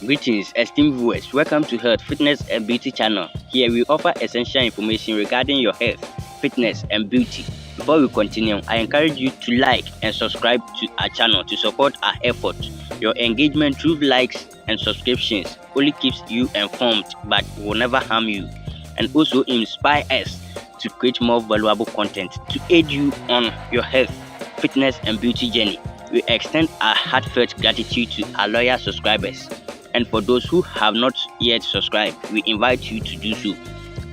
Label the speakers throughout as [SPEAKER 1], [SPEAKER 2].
[SPEAKER 1] Greetings, esteemed viewers. Welcome to Health, Fitness and Beauty channel. Here we offer essential information regarding your health, fitness and beauty. Before we continue, I encourage you to like and subscribe to our channel to support our efforts. Your engagement through likes and subscriptions only keeps you informed but will never harm you, and also inspire us to create more valuable content to aid you on your health, fitness and beauty journey. We extend our heartfelt gratitude to our loyal subscribers. And for those who have not yet subscribed, we invite you to do so.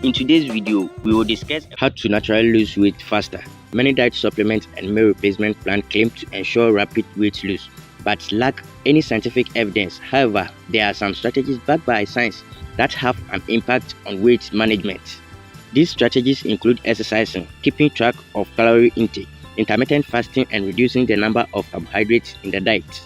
[SPEAKER 1] In today's video, we will discuss how to naturally lose weight faster. Many diet supplements and meal replacement plans claim to ensure rapid weight loss, but lack any scientific evidence. However, there are some strategies backed by science that have an impact on weight management. These strategies include exercising, keeping track of calorie intake, intermittent fasting, and reducing the number of carbohydrates in the diet.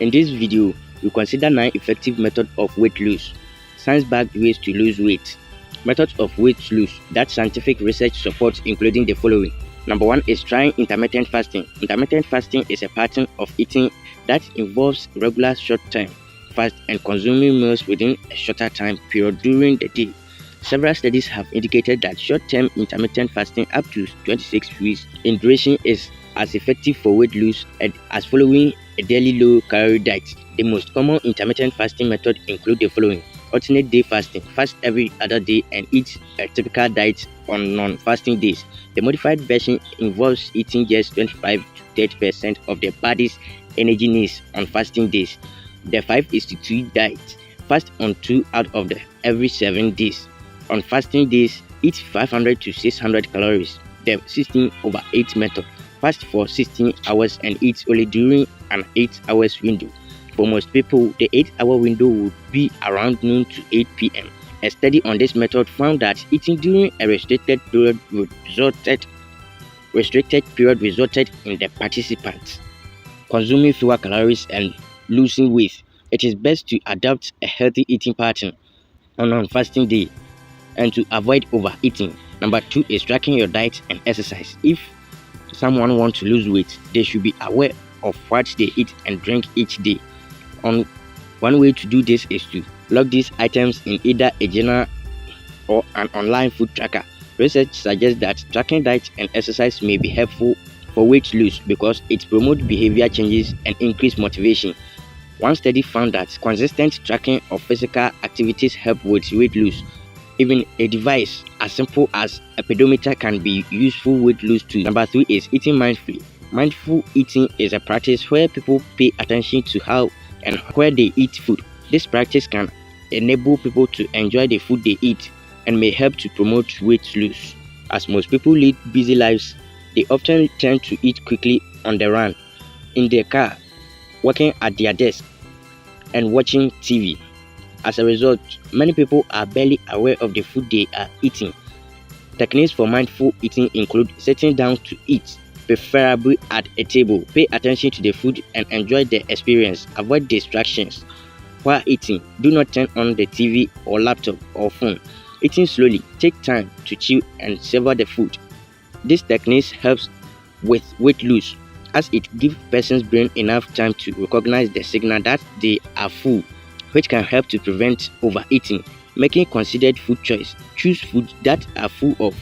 [SPEAKER 1] In this video, we consider 9 effective methods of weight loss, science-backed ways to lose weight. Methods of weight loss that scientific research supports including the following. Number 1 is trying intermittent fasting. Intermittent fasting is a pattern of eating that involves regular short-time fast and consuming meals within a shorter time period during the day. Several studies have indicated that short-term intermittent fasting up to 26 weeks in duration is as effective for weight loss as following a daily low-calorie diet. The most common intermittent fasting method include the following. Alternate day fasting. Fast every other day and eat a typical diet on non-fasting days. The modified version involves eating just 25 to 30% of the body's energy needs on fasting days. The 5 is to 2 diet. Fast on 2 out of the every 7 days. On fasting days, eat 500 to 600 calories. The 16/8 method. Fast for 16 hours and eat only during an 8 hours window. For most people, the 8-hour window would be around noon to 8 p.m. A study on this method found that eating during a restricted period resulted in the participants consuming fewer calories and losing weight. It is best to adopt a healthy eating pattern on fasting day and to avoid overeating. Number 2 is tracking your diet and exercise. If someone wants to lose weight, they should be aware of what they eat and drink each day. One way to do this is to log these items in either a journal or an online food tracker. Research suggests that tracking diet and exercise may be helpful for weight loss because it promotes behavior changes and increased motivation. One study found that consistent tracking of physical activities help with weight loss. Even a device as simple as a pedometer can be useful weight loss too. Number 3 is eating mindfully. Mindful eating is a practice where people pay attention to how and where they eat food. This practice can enable people to enjoy the food they eat and may help to promote weight loss. As most people lead busy lives, they often tend to eat quickly on the run, in their car, working at their desk, and watching TV. As a result, many people are barely aware of the food they are eating. Techniques for mindful eating include sitting down to eat, preferably at a table. Pay attention to the food and enjoy the experience. Avoid distractions. While eating, do not turn on the TV or laptop or phone. Eating slowly, take time to chew and savor the food. This technique helps with weight loss as it gives person's brain enough time to recognize the signal that they are full, which can help to prevent overeating. Making considered food choice. Choose foods that are full of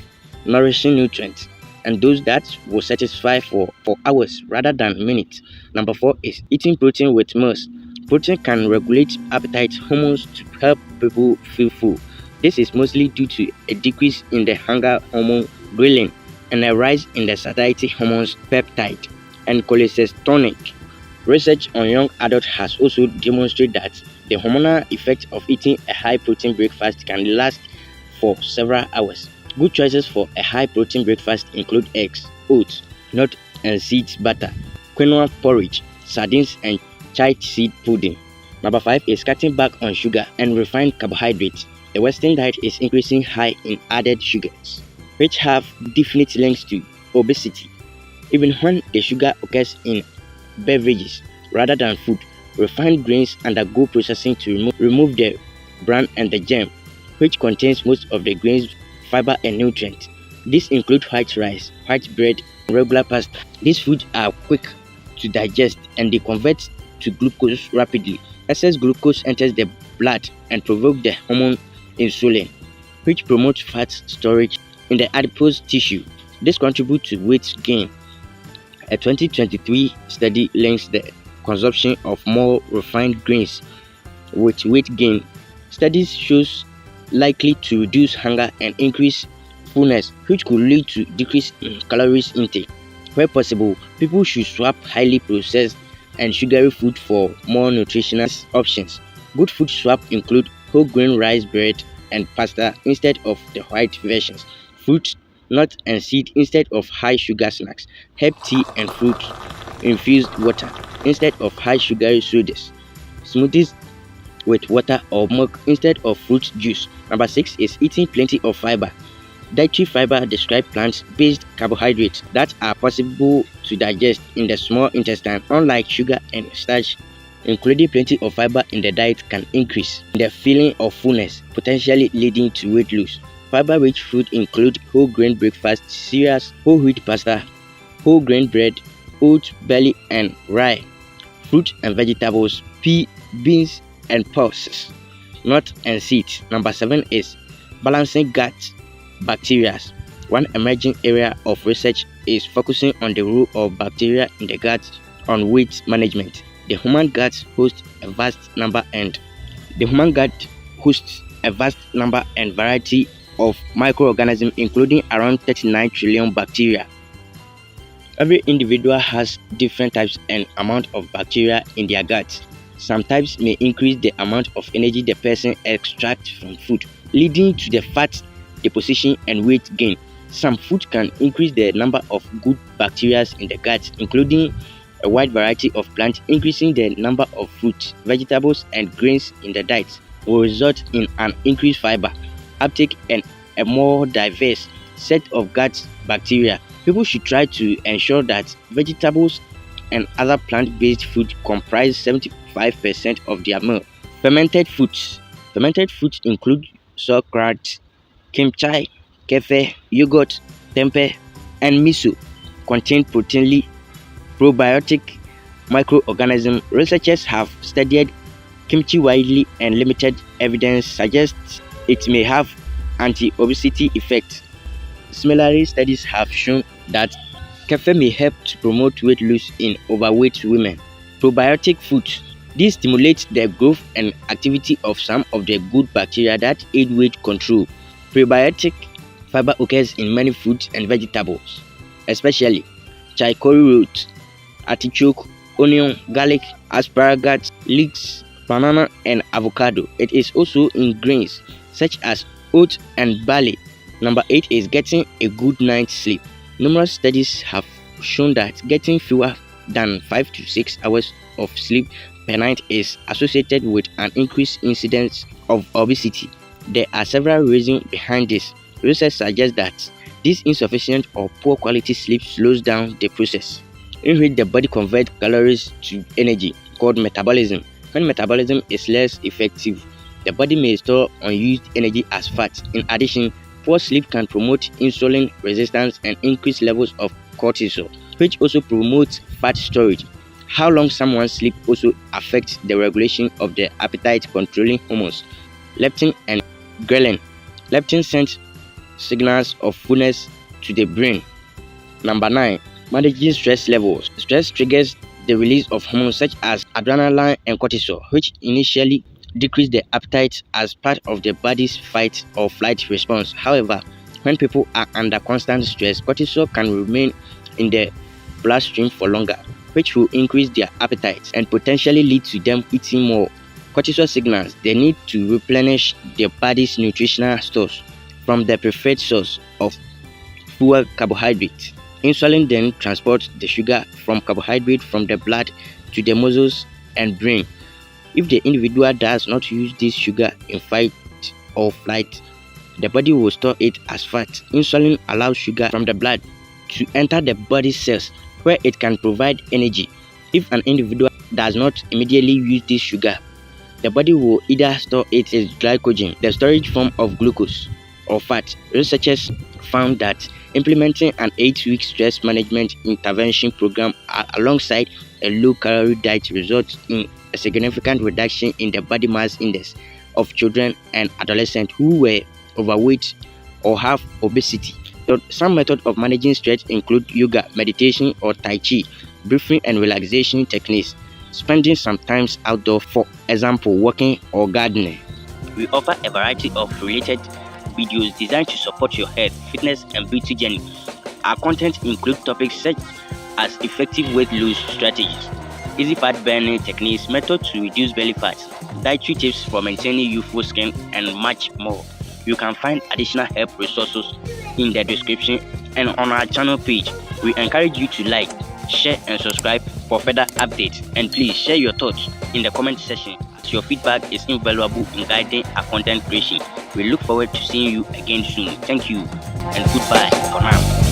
[SPEAKER 1] nourishing nutrients and those that will satisfy for hours rather than minutes. Number 4 is eating protein with meals. Protein can regulate appetite hormones to help people feel full. This is mostly due to a decrease in the hunger hormone ghrelin and a rise in the satiety hormones peptide and cholecystonin. Research on young adults has also demonstrated that the hormonal effect of eating a high-protein breakfast can last for several hours. Good choices for a high-protein breakfast include eggs, oats, nut and seeds butter, quinoa porridge, sardines and chia seed pudding. Number 5 is cutting back on sugar and refined carbohydrates. The Western diet is increasing high in added sugars, which have definite links to obesity. Even when the sugar occurs in beverages rather than food, refined grains undergo processing to remove the bran and the germ, which contains most of the grain's fiber and nutrients. These include white rice, white bread, and regular pasta. These foods are quick to digest and they convert to glucose rapidly. Excess glucose enters the blood and provokes the hormone insulin, which promotes fat storage in the adipose tissue. This contributes to weight gain. A 2023 study links the consumption of more refined grains with weight gain. Studies shows likely to reduce hunger and increase fullness, which could lead to decrease in calories intake. Where possible, people should swap highly processed and sugary food for more nutritional options. Good food swap include whole grain rice bread and pasta instead of the white versions, fruit, nuts and seed instead of high sugar snacks, herb tea and fruit infused water instead of high sugary sodas, smoothies with water or milk instead of fruit juice. Number 6 is eating plenty of fiber. Dietary fiber describe plant-based carbohydrates that are possible to digest in the small intestine. Unlike sugar and starch, including plenty of fiber in the diet can increase the feeling of fullness, potentially leading to weight loss. Fiber-rich food include whole grain breakfast cereals, whole wheat pasta, whole grain bread, oats, barley and rye, fruit and vegetables, pea, beans and pulses, nuts and seeds. Number 7 is balancing gut bacteria. One emerging area of research is focusing on the role of bacteria in the gut on weight management. The human gut hosts a vast number and variety of microorganisms, including around 39 trillion bacteria. Every individual has different types and amount of bacteria in their gut. Some types may increase the amount of energy the person extracts from food, leading to the fat deposition and weight gain. Some food can increase the number of good bacteria in the gut, including a wide variety of plants. Increasing the number of fruits, vegetables, and grains in the diet will result in an increased fiber uptake and a more diverse set of gut bacteria. People should try to ensure that vegetables and other plant-based food comprise 75% of their meal. Fermented foods. Fermented foods include sauerkraut, kimchi, kefir, yogurt, tempeh, and miso. Contain protein, probiotic microorganisms. Researchers have studied kimchi widely and limited evidence suggests it may have anti-obesity effects. Similarly, studies have shown that kefir may help to promote weight loss in overweight women. Probiotic foods. These stimulate the growth and activity of some of the good bacteria that aid weight control. Prebiotic fiber occurs in many fruits and vegetables, especially chicory root, artichoke, onion, garlic, asparagus, leeks, banana, and avocado. It is also in grains such as oats and barley. Number 8 is getting a good night's sleep. Numerous studies have shown that getting fewer than 5 to 6 hours of sleep per night is associated with an increased incidence of obesity. There are several reasons behind this. Research suggests that this insufficient or poor quality sleep slows down the process in which the body converts calories to energy, called metabolism. When metabolism is less effective, the body may store unused energy as fat. In addition, poor sleep can promote insulin resistance and increase levels of cortisol, which also promotes fat storage. How long someone sleeps also affects the regulation of the appetite-controlling hormones, leptin and ghrelin. Leptin sends signals of fullness to the brain. Number 9. Managing stress levels. Stress triggers the release of hormones such as adrenaline and cortisol, which initially decrease the appetite as part of the body's fight or flight response. However, when people are under constant stress, cortisol can remain in the bloodstream for longer, which will increase their appetite and potentially lead to them eating more. Cortisol signals the need to replenish their body's nutritional stores from the preferred source of poor carbohydrates. Insulin then transports the sugar from carbohydrate from the blood to the muscles and brain. If the individual does not use this sugar in fight or flight, the body will store it as fat. Insulin allows sugar from the blood to enter the body cells where it can provide energy. If an individual does not immediately use this sugar, the body will either store it as glycogen, the storage form of glucose, or fat. Researchers found that implementing an 8-week stress management intervention program alongside a low-calorie diet results in a significant reduction in the body mass index of children and adolescents who were overweight or have obesity. Some methods of managing stress include yoga, meditation, or Tai Chi, breathing and relaxation techniques, spending some time outdoors, for example, walking or gardening. We offer a variety of related videos designed to support your health, fitness, and beauty journey. Our content includes topics such as effective weight loss strategies, easy fat burning techniques, methods to reduce belly fat, dietary tips for maintaining youthful skin, and much more. You can find additional help resources in the description and on our channel page. We encourage you to like, share, and subscribe for further updates. And please share your thoughts in the comment section, as your feedback is invaluable in guiding our content creation. We look forward to seeing you again soon. Thank you and goodbye for now.